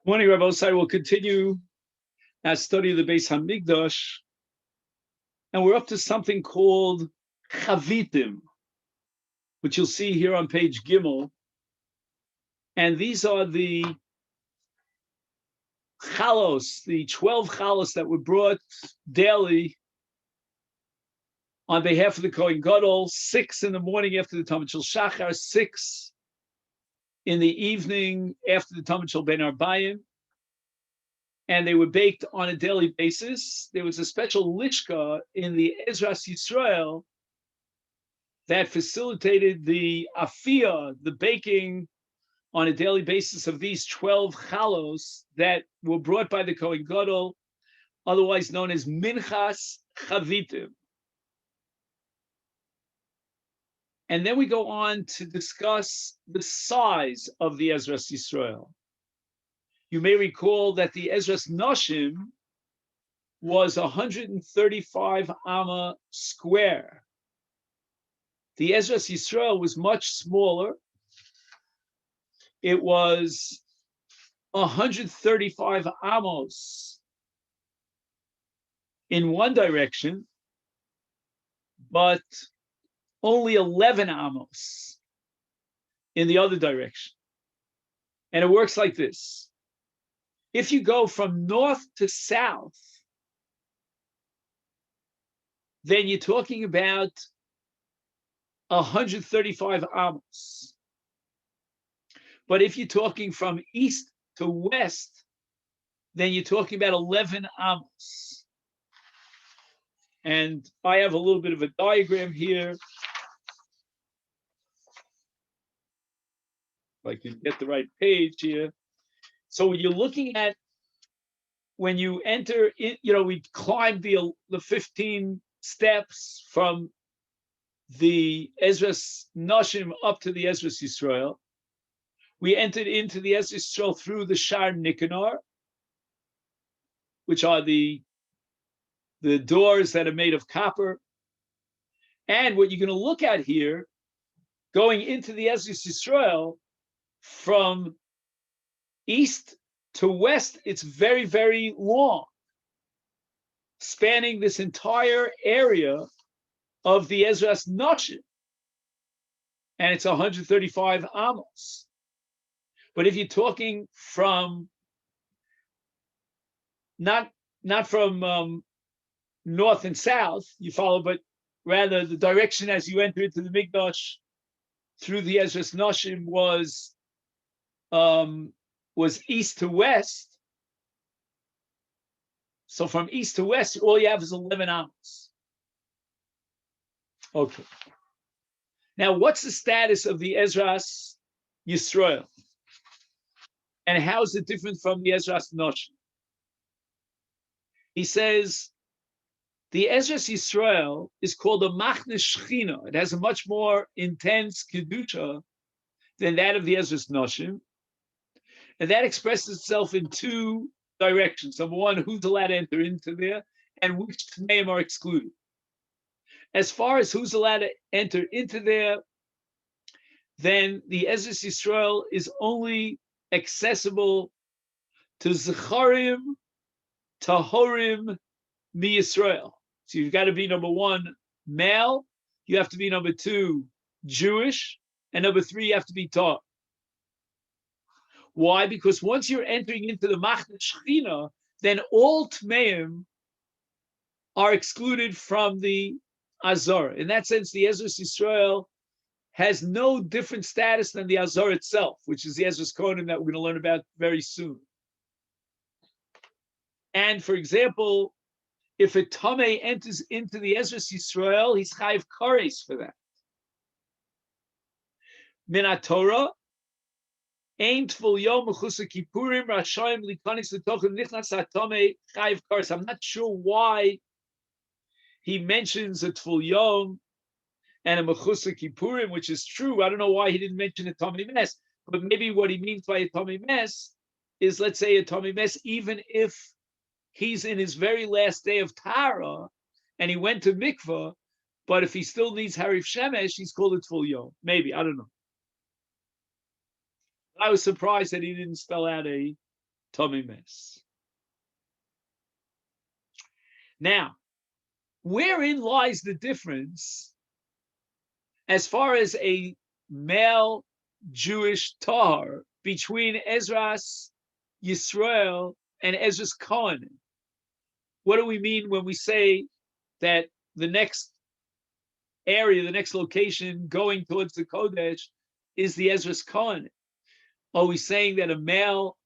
Morning, Rabbi Osai. We'll continue our study of the Beis Hamikdash, and we're up to something called Chavitim, which you'll see here on page Gimel. And these are the chalos, the 12 chalos that were brought daily on behalf of the Kohen Gadol, 6 in the morning after the Talmud Shel Shachar, 6 in the evening after the Talmud Shel Ben Arbayim. And they were baked on a daily basis. There was a special lishka in the Ezras Yisrael that facilitated the afiyah, the baking on a daily basis of these 12 chalos that were brought by the Kohen Gadol, otherwise known as Minchas Chavitim. And then we go on to discuss the size of the Ezras Yisrael. You may recall that the Ezras Noshim was 135 amma square. The Ezras Yisrael was much smaller. It was 135 amos in one direction, but only 11 amos in the other direction. And it works like this. If you go from north to south, then you're talking about 135 amos. But if you're talking from east to west, then you're talking about 11 amos. And I have a little bit of a diagram here. If I can get the right page here. So when you're looking at, when you enter, we climbed the 15 steps from the Ezras Noshim up to the Ezras Yisrael. We entered into the Ezras Yisrael through the Shar Nikanor, which are the doors that are made of copper. And what you're going to look at here, going into the Ezras Yisrael from east to west, it's very, very long, spanning this entire area of the Ezras Noshim. And it's 135 amos. But if you're talking from, not from north and south, you follow, but rather the direction as you enter into the Mikdash through the Ezras Noshim was east to west. So from east to west, all you have is 11 amos. Okay. Now, what's the status of the Ezras Yisrael? And how is it different from the Ezras Noshim? He says, the Ezras Yisrael is called a Machne Shechina. It has a much more intense Kedusha than that of the Ezras Noshim. And that expresses itself in two directions. Number one, who's allowed to enter into there, and which Tmeim are excluded. As far as who's allowed to enter into there, then the Ezras Yisrael is only accessible to Zecharim, Tahorim, Mi Yisrael. So you've got to be number one, male, you have to be number two, Jewish, and number three, you have to be Tahor. Why? Because once you're entering into the Machne Shechina, then all Tmeim are excluded from the Azor. In that sense, the Ezras Yisrael has no different status than the Azor itself, which is the Ezras Kohanim that we're going to learn about very soon. And for example, if a Tameh enters into the Ezras Yisrael, he's chayiv kares for that. Min HaTorah, Ein Tful Yom Mechusa Kippurim Rashayim Likanis L'Tochen Nichnas HaTameh chayiv kares. I'm not sure why he mentions a Tful Yom and a Mechusa Kippurim, which is true. I don't know why he didn't mention a Tameh Mes, but maybe what he means by a Tameh Mes is, let's say, a Tameh Mes, even if he's in his very last day of Tara and he went to Mikvah, but if he still needs Harif Shemesh, he's called a Tful Yom. Maybe, I don't know. I was surprised that he didn't spell out a Tomimes. Now, wherein lies the difference as far as a male Jewish tahar between Ezras Yisrael and Ezras Kohen? What do we mean when we say that the next area, the next location going towards the Kodesh is the Ezras Kohen? Are we saying that a male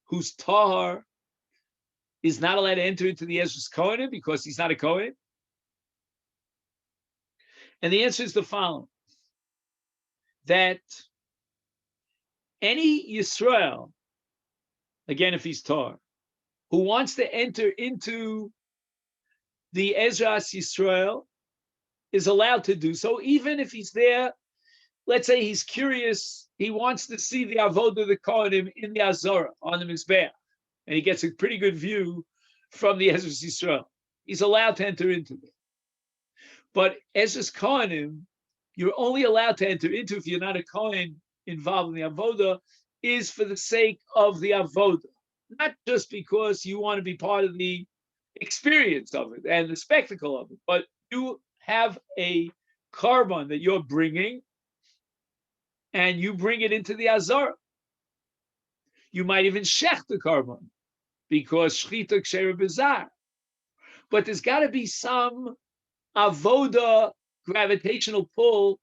whose tahar is not allowed to enter into the Ezras Kohen because he's not a Kohen? And the answer is the following: that any Yisrael, again, if he's tahar, who wants to enter into the Ezras Yisrael is allowed to do so, even if he's there. Let's say he's curious, he wants to see the avodah of the Kohanim in the Azorah on the Mizbeach, and he gets a pretty good view from the Ezras Yisrael. He's allowed to enter into it. But Ezras Kohanim, you're only allowed to enter into if you're not a Kohen involved in the avodah, is for the sake of the avodah, not just because you want to be part of the experience of it and the spectacle of it, but you have a carbon that you're bringing, and you bring it into the Azar. You might even shech the carbon, because shchita ksheira b'zar. But there's got to be some avoda gravitational pull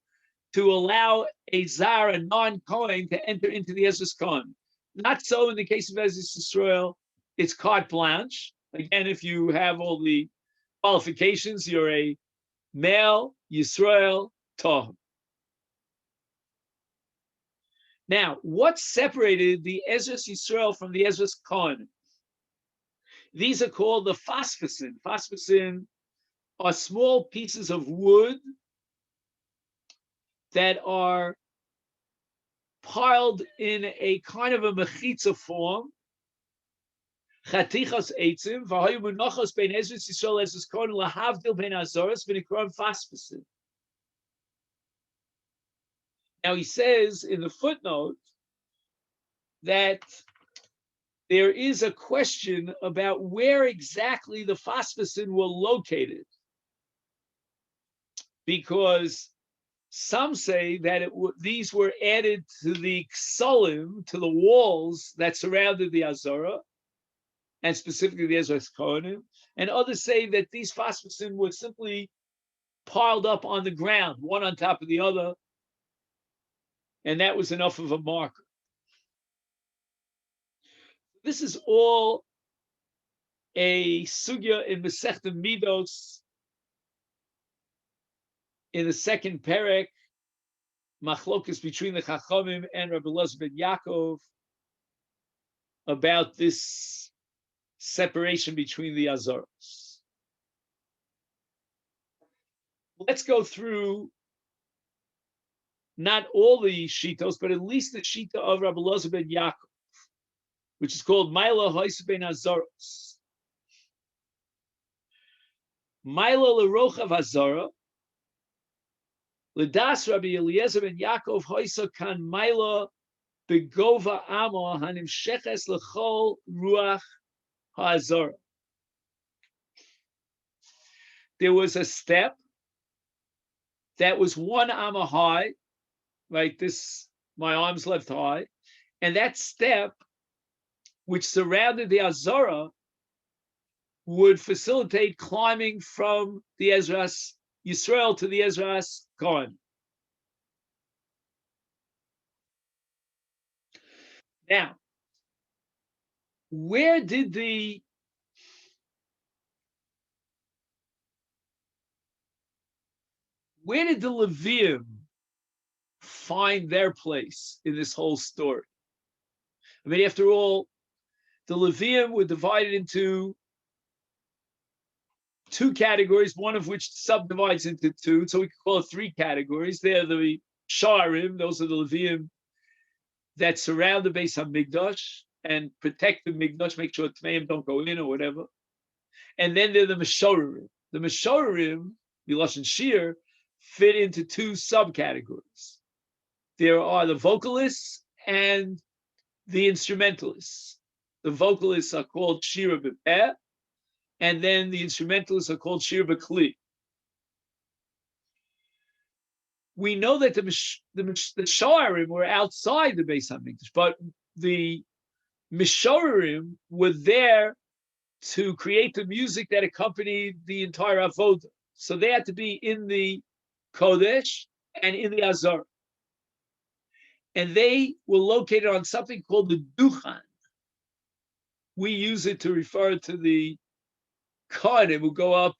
to allow a zar, a non-Kohen, to enter into the Ezras Kohen. Not so in the case of Ezras Yisrael. It's carte blanche. Again, if you have all the qualifications, you're a male Yisrael Tah. Now, what separated the Ezras Yisrael from the Ezras Kohen? These are called the phosphosin. Phosphosin are small pieces of wood that are piled in a kind of a mechitza form. Chatichas eitzim, v'hayu munachos bein Ezras Yisrael Ezras Kohen lahavdil bein azoros v'nikram phosphosin. Now he says in the footnote that there is a question about where exactly the phosphosin were located, because some say that these were added to the ksolim, to the walls that surrounded the Azorah, and specifically the Ezras Kohanim, and others say that these phosphosin were simply piled up on the ground, one on top of the other, and that was enough of a marker. This is all a sugya in Masechta Midos, in the second perek, machlokas between the Chachamim and Rabbi Elazar ben Yaakov about this separation between the Azaros. Let's go through not all the shitos, but at least the shita of Rabbi Elazar ben Yaakov, which is called Maila Hois ben Azaros. Maila lerochav Azara, ledas Rabbi Eliezer ben Yaakov Hoisa kan Maila begova amo hanim sheches lechol ruach ha'azara. There was a step that was 1 amma high, right? This, my arms left high, and that step, which surrounded the Azara, would facilitate climbing from the Ezras Yisrael to the Ezras Kohen. Now, where did the Levium find their place in this whole story? I mean, after all, the Levium were divided into 2 categories, one of which subdivides into 2, so we could call it 3 categories. They're the Sharim, those are the Levium that surround the Beis HaMikdash and protect the Mikdash, make sure Tmeim don't go in or whatever. And then they're the Meshorerim. The Meshorerim, Milosh and Shir, fit into 2 subcategories. There are the vocalists and the instrumentalists. the vocalists are called Shira B'Peh, and then the instrumentalists are called Shira B'Kli. We know that the Shoarim were outside the Beis Hamikdash, but the Mishorim were there to create the music that accompanied the entire Avodah. So they had to be in the Kodesh and in the Azor. And they were located on something called the Duchan. We use it to refer to the Kohanim who go up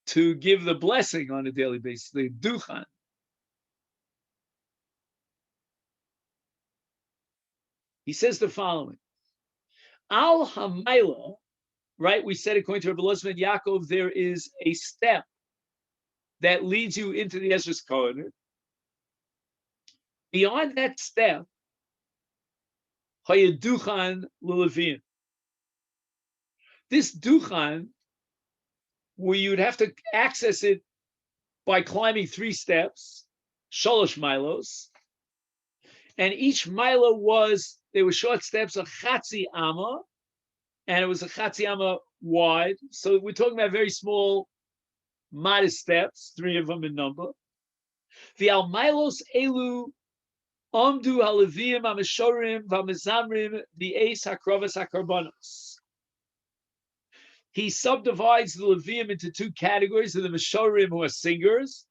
to give the blessing on a daily basis, the Duchan. He says the following. Al Hamayla, right? We said according to Rabbi Elazar Yaakov, there is a step that leads you into the Ezras Kohanim. Beyond that step, Hayaduchan Lulevin. This Duchan, where you'd have to access it by climbing 3 steps, Sholosh Milos, and each Milo they were short steps of Chatzi Amma, and it was a Chatzi Amma wide. So we're talking about very small, modest steps, 3 of them in number. The Almilos Elu Omdu Halevim Amishorim Vamizamrim the Eis Hakrovas Hakarbonos. He subdivides the Levium into 2 categories of the Mishorim, who are singers,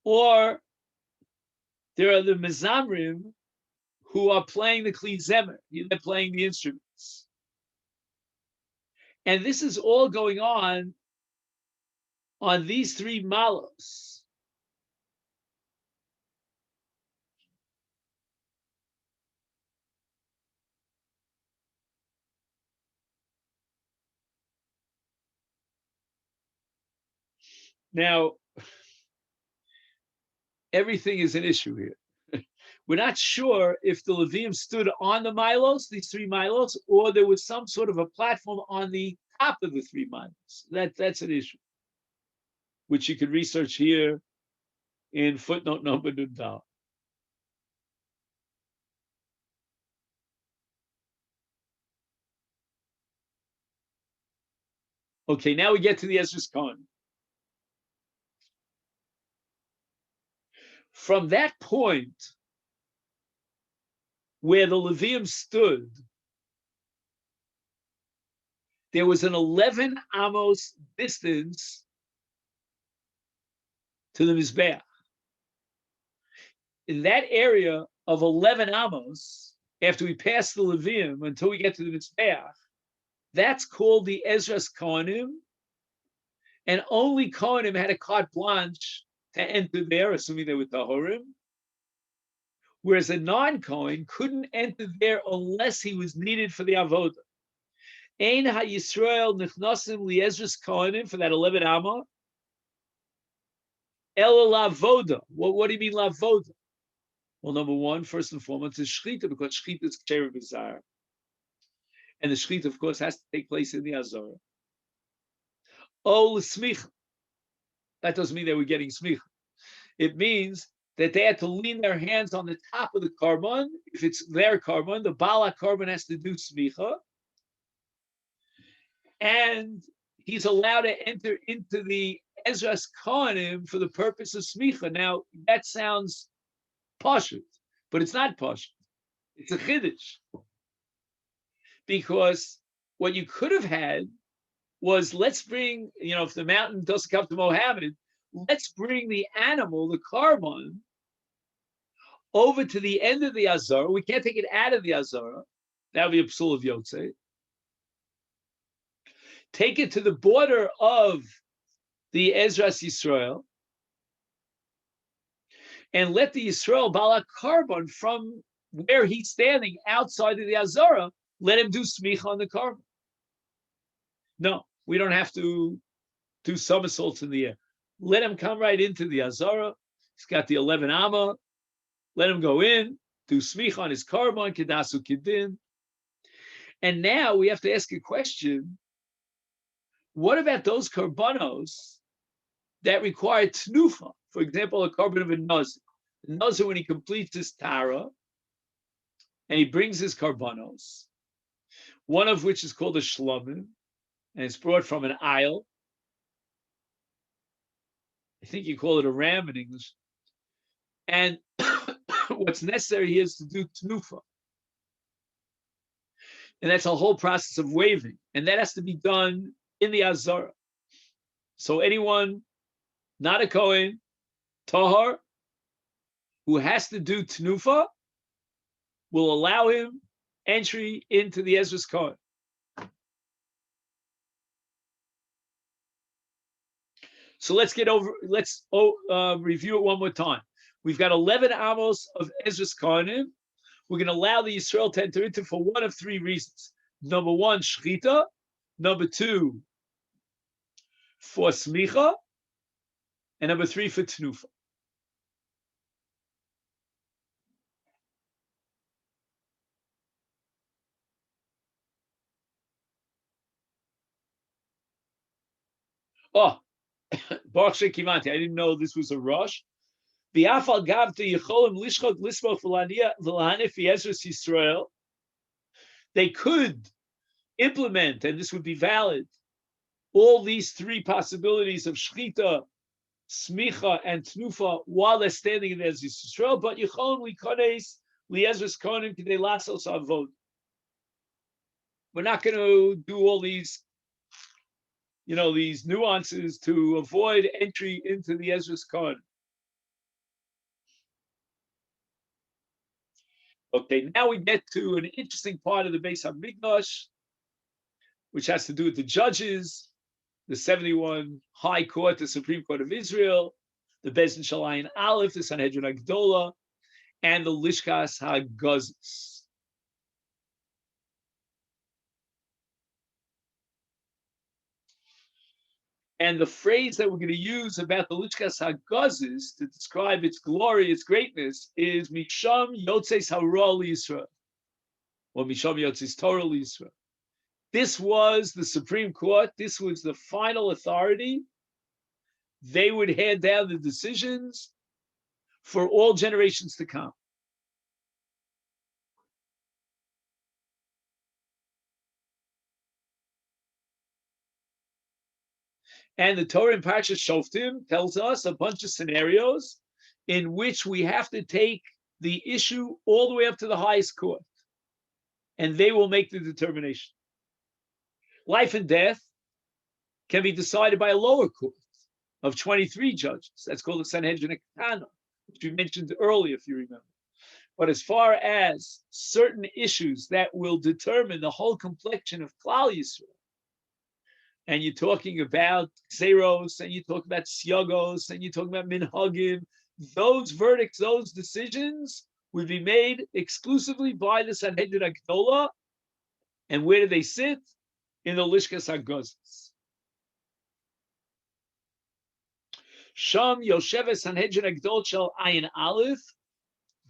or there are the Mizamrim who are playing the Kli Zemer, they're playing the instruments. And this is all going on these 3 malos. Now, everything is an issue here. We're not sure if the Levium stood on the milos, these 3 milos, or there was some sort of a platform on the top of the 3 milos. That's an issue, which you could research here in footnote number Nudal. Okay, now we get to the Ezras Kohen. From that point where the Levium stood, there was an 11 amos distance to the Mizbeach. In that area of 11 amos, after we pass the Levium until we get to the Mizbeach, that's called the Ezras Kohanim, and only Kohanim had a carte blanche to enter there, assuming they were Tahorim, whereas a non-Kohen couldn't enter there unless he was needed for the Avodah. Ein ha-Yisrael nichnasim li-Ezras Kohanim, for that 11 Amma, el lavoda. What do you mean lavoda? Well, number one, first and foremost, is shchita, because shchita is ksher b'zar. And the shchita, of course, has to take place in the Azorah. Oh, l'smicha. That doesn't mean they were getting smicha. It means that they had to lean their hands on the top of the carbon. If it's their carbon, the Bala carbon has to do smicha. And he's allowed to enter into the Ezras Kohanim for the purpose of smicha. Now, that sounds pashut, but it's not pashut. It's a chiddush. Because what you could have had was, let's bring, if the mountain doesn't come to Mohammed, let's bring the animal, the carbon, over to the end of the Azara. We can't take it out of the Azara. That would be a psul of Yotzei. Take it to the border of the Ezras Yisrael, and let the Yisrael Balak carbon from where he's standing outside of the Azara, let him do smicha on the carbon. No, we don't have to do somersaults in the air. Let him come right into the Azara. He's got the 11 Amma. Let him go in, do smicha on his carbon, kedasu kidin. And now we have to ask a question. What about those karbanos that require tnufa? For example, a carbon of a nazir. The nazir, when he completes his tara, and he brings his karbanos, one of which is called a shlomim, and it's brought from an aisle. I think you call it a ram in English. And what's necessary here is to do tnufa. And that's a whole process of waving. And that has to be done in the Azara. So anyone, not a Kohen, Tahar, who has to do tnufa, will allow him entry into the Ezras Kohen. So let's review it one more time. We've got 11 amos of Ezras Kohanim. We're going to allow the Yisrael to enter into for one of three reasons. Number one, shchita. Number two, for smicha. And number three, for tnufa. Oh, Baruch Shekimanti, I didn't know this was a rush. B'afal gav to yicholim lishchot lismoch v'lahanif Ezras Yisrael. They could implement, and this would be valid, all these three possibilities of shchita, smicha, and tnufa while they're standing in Ezras Yisrael, but yicholim likones li'ezras konim k'dei lasos avod. We're not going to do all these, these nuances to avoid entry into the Ezras Kohen. Okay, now we get to an interesting part of the Beis HaMikdash, which has to do with the judges, the 71 High Court, the Supreme Court of Israel, the Beis Din Shalayim Aleph, the Sanhedrin Agdola, and the Lishkas HaGazis. And the phrase that we're going to use about the Lishkas HaGazis to describe its glory, its greatness, is Misham Yotzeis Hara Yisrael, or Misham Yotzeis Torah Yisrael. This was the Supreme Court. This was the final authority. They would hand down the decisions for all generations to come. And the Torah in Parshas Shoftim tells us a bunch of scenarios in which we have to take the issue all the way up to the highest court, and they will make the determination. Life and death can be decided by a lower court of 23 judges. That's called the Sanhedrin Ketana, which we mentioned earlier, if you remember. But as far as certain issues that will determine the whole complexion of Klal Yisrael, and you're talking about Xeros, and you talk about Siagos, and you talk about Minhagim, those verdicts, those decisions would be made exclusively by the Sanhedrin Agdola. And where do they sit? In the Lishkas HaGazis. Sham Yosheves Sanhedrin Agdol Shel Ayin Aleph,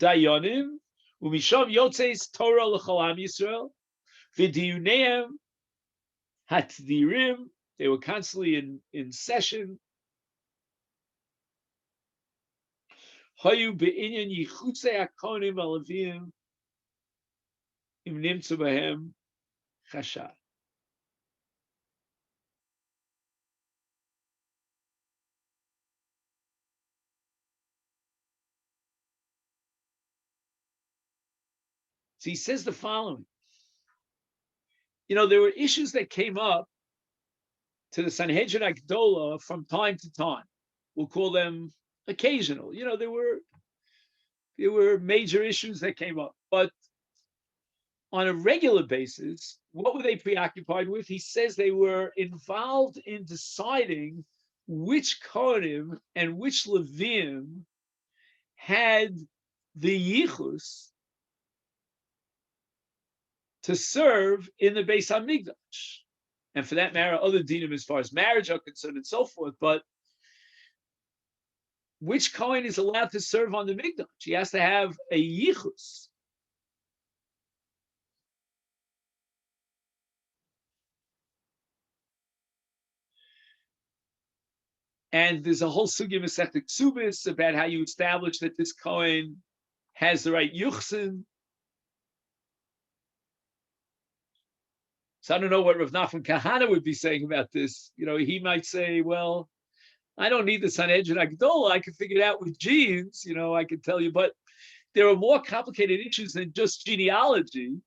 Dayanim, Umisham Yotzeis Torah L'chol Am Yisrael, V'diyuneim Hatdirim, they were constantly in session. Hayu be'inyan yichutzei hakonim alavim im nimtzu bahem chashad. So he says the following. There were issues that came up to the Sanhedrin Agdola from time to time. We'll call them occasional. There were major issues that came up. But on a regular basis, what were they preoccupied with? He says they were involved in deciding which Kohanim and which Levim had the yichus to serve in the Beis HaMikdash. And for that matter, other dinim as far as marriage are concerned and so forth. But which Kohen is allowed to serve on the Mikdash? He has to have a yichus. And there's a whole sugya Masechta Ksubis about how you establish that this Kohen has the right yuchsin. So I don't know what Rav Nachman Kahana would be saying about this. He might say, well, I don't need the Sanhedrin Agdola. I can figure it out with genes. I can tell you. But there are more complicated issues than just genealogy.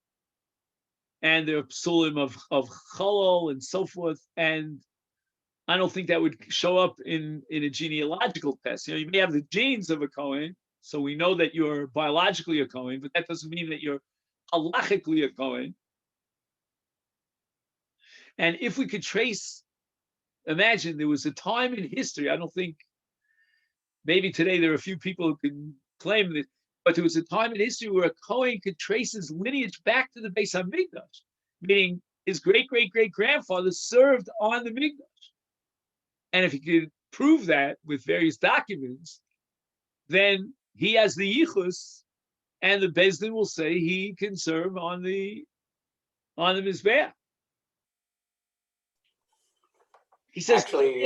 And there are psulim of cholol and so forth. And I don't think that would show up in a genealogical test. You may have the genes of a Kohen, so we know that you're biologically a Kohen, but that doesn't mean that you're halachically a Kohen. And if we could trace, imagine there was a time in history, I don't think, maybe today there are a few people who can claim this, but there was a time in history where a Kohen could trace his lineage back to the Beis HaMikdash, meaning his great-great-great-grandfather served on the Mikdash. And if he could prove that with various documents, then he has the yichus, and the Beis Din will say he can serve on the Mizbeach. He says, actually,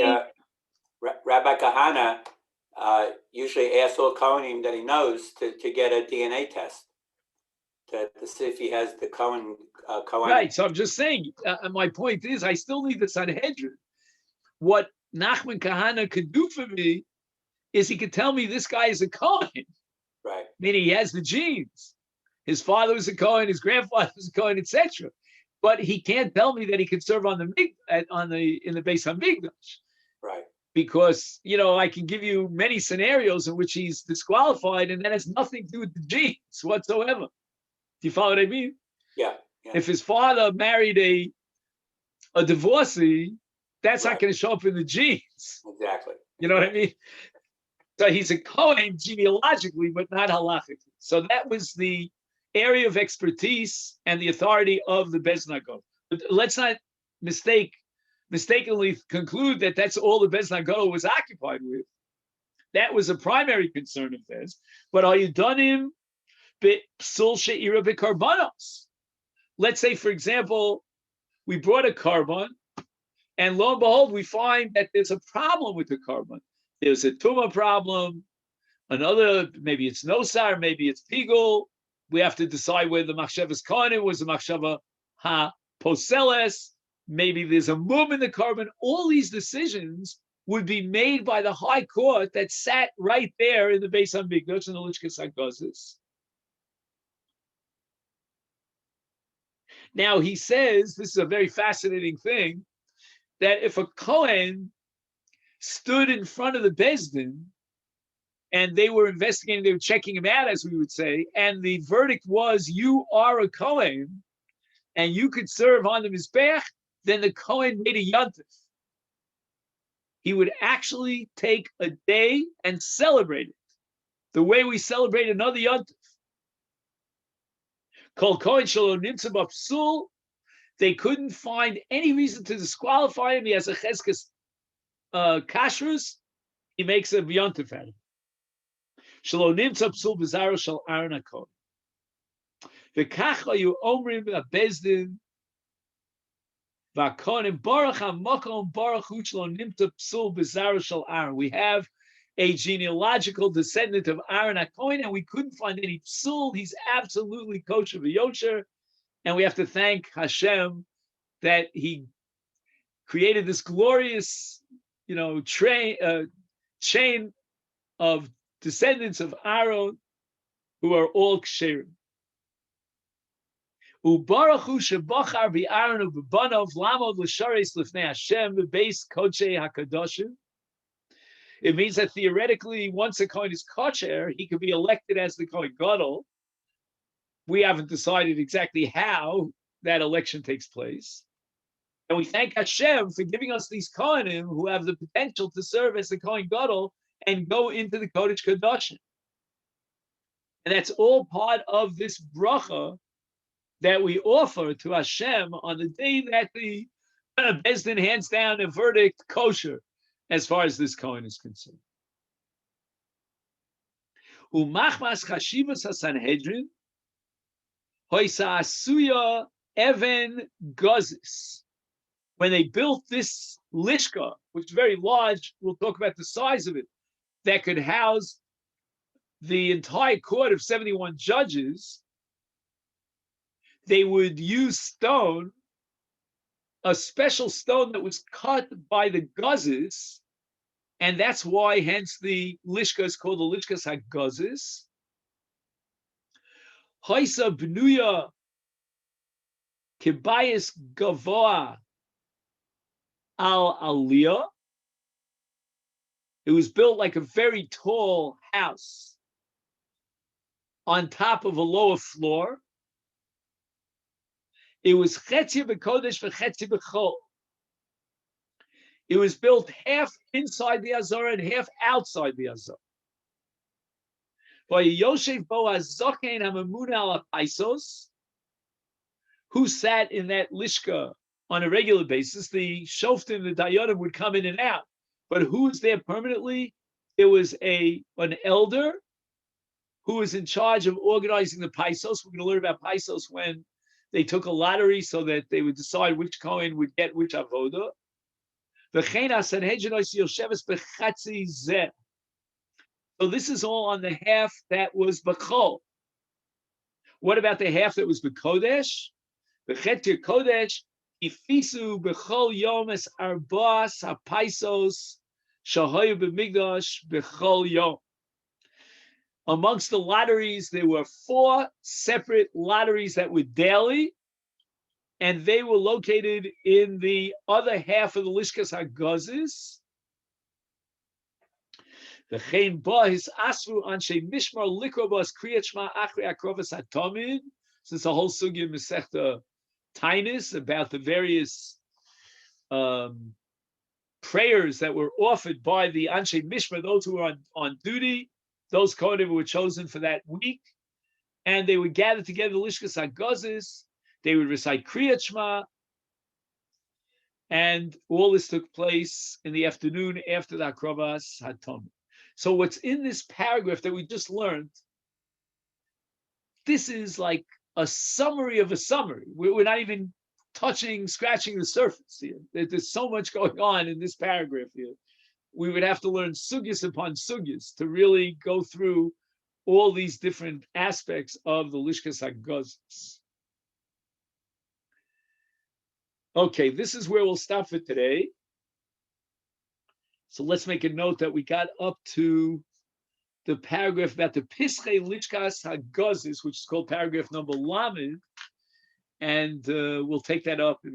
Rabbi Kahana usually asks all Kohanim that he knows to get a DNA test to see if he has the Kohen. Right. So I'm just saying. My point is, I still need the Sanhedrin. What Nachman Kahana could do for me is he could tell me this guy is a Kohen. Right. Meaning he has the genes. His father was a Kohen, his grandfather was a Kohen, etc. But he can't tell me that he can serve in the Beis HaMikdash. Right. Because, I can give you many scenarios in which he's disqualified, and that has nothing to do with the genes whatsoever. Do you follow what I mean? Yeah. If his father married a divorcee, that's not going to show up in the genes. Exactly. You know what I mean? So he's a Kohen genealogically, but not halachically. So that was the area of expertise and the authority of the Beis Din Hagdolah. But let's not mistakenly conclude that that's all the Beis Din Hagdolah was occupied with. That was a primary concern of theirs. But are you done him b'psul she'ira b'karbanos? Let's say, for example, we brought a carbon, and lo and behold, we find that there's a problem with the carbon. There's a tumor problem. Another, maybe it's nosar, maybe it's pigul. We have to decide whether the machshavas kohanim was a machshava ha-poseles. Maybe there's a mum in the carbon. All these decisions would be made by the high court that sat right there in the Beis HaMikdash in the Lishkas HaGazis. Now he says, this is a very fascinating thing, that if a Kohen stood in front of the Beis Din and they were investigating, they were checking him out, as we would say, and the verdict was, you are a Kohen and you could serve on the Mizbeach, then the Kohen made a yontif. He would actually take a day and celebrate it, the way we celebrate another yontif. Kol Kohen shelo nimtza b'psul, they couldn't find any reason to disqualify him. He has a cheskes kashrus, he makes a yontif out of it. Shelo nimtza psul b'zaro shel Aaron HaKohen. V'kach hayu omrim Beis Din v'kohanim baruch hamakom baruch hu shelo nimtza psul b'zaro shel Aaron. We have a genealogical descendant of Aaron HaKohen, and we couldn't find any psul. He's absolutely kosher v'yosher, and we have to thank Hashem that He created this glorious, chain of descendants of Aaron who are all ksherim. Ubaruch hu shebachar b'Aaron u'b'banav lamod l'shareis lifnei Hashem b'beis kodshei hakadoshim. It means that theoretically, once a Kohen is kosher, he could be elected as the Kohen Gadol. We haven't decided exactly how that election takes place. And we thank Hashem for giving us these Kohanim who have the potential to serve as the Kohen Gadol and go into the Kodesh Kodashim. And that's all part of this bracha that we offer to Hashem on the day that the Beis Din hands down a verdict kosher, as far as this Kohen is concerned. Umachmas chashivas haSanhedrin hoisa asuya even gozis. When they built this lishka, which is very large, we'll talk about the size of it, that could house the entire court of 71 judges, they would use stone a special stone that was cut by the guzes, and that's why, hence, the lishka is called the lishkas haguzes. Haisa bnuya kibayis gavoa al aliyah. It was built like a very tall house on top of a lower floor. It was chetzi b'kodesh v'chetzi b'chol. It was built half inside the Azor and half outside the Azor. Who sat in that lishka on a regular basis? The shoftim, the dayanim would come in and out. But who was there permanently? It was an elder who was in charge of organizing the paisos. We're going to learn about paisos when they took a lottery so that they would decide which Kohen would get which avoda. So this is all on the half that was b'chol. What about the half that was b'kodesh? B'chetir kodesh, ifisu b'chol yomes arbas hapaisos shahoyu b'migdash b'chol yom. Amongst the lotteries, there were 4 separate lotteries that were daily, and they were located in the other half of the Lishkas HaGazis. V'chein ba his asru anshe mishmar likrobas kriyat shma achri akrovas hatomid. So it's a whole sugya Masechta Tainis about the various prayers that were offered by the anshe mishmar, those who were on duty, those Kohanim who were chosen for that week, and they would gather together the Lishkas HaGazis. They would recite Kriyat Shema, and all this took place in the afternoon after the Akrovas Hatomid. So what's in this paragraph that we just learned, this is like a summary of a summary. We're not even scratching the surface here. There's so much going on in this paragraph here. We would have to learn sugyas upon sugyas to really go through all these different aspects of the Lishkas HaGazis. Okay, this is where we'll stop for today. So let's make a note that we got up to the paragraph about the Pischei Lishkas HaGazis, which is called paragraph number Lamed, and we'll take that up in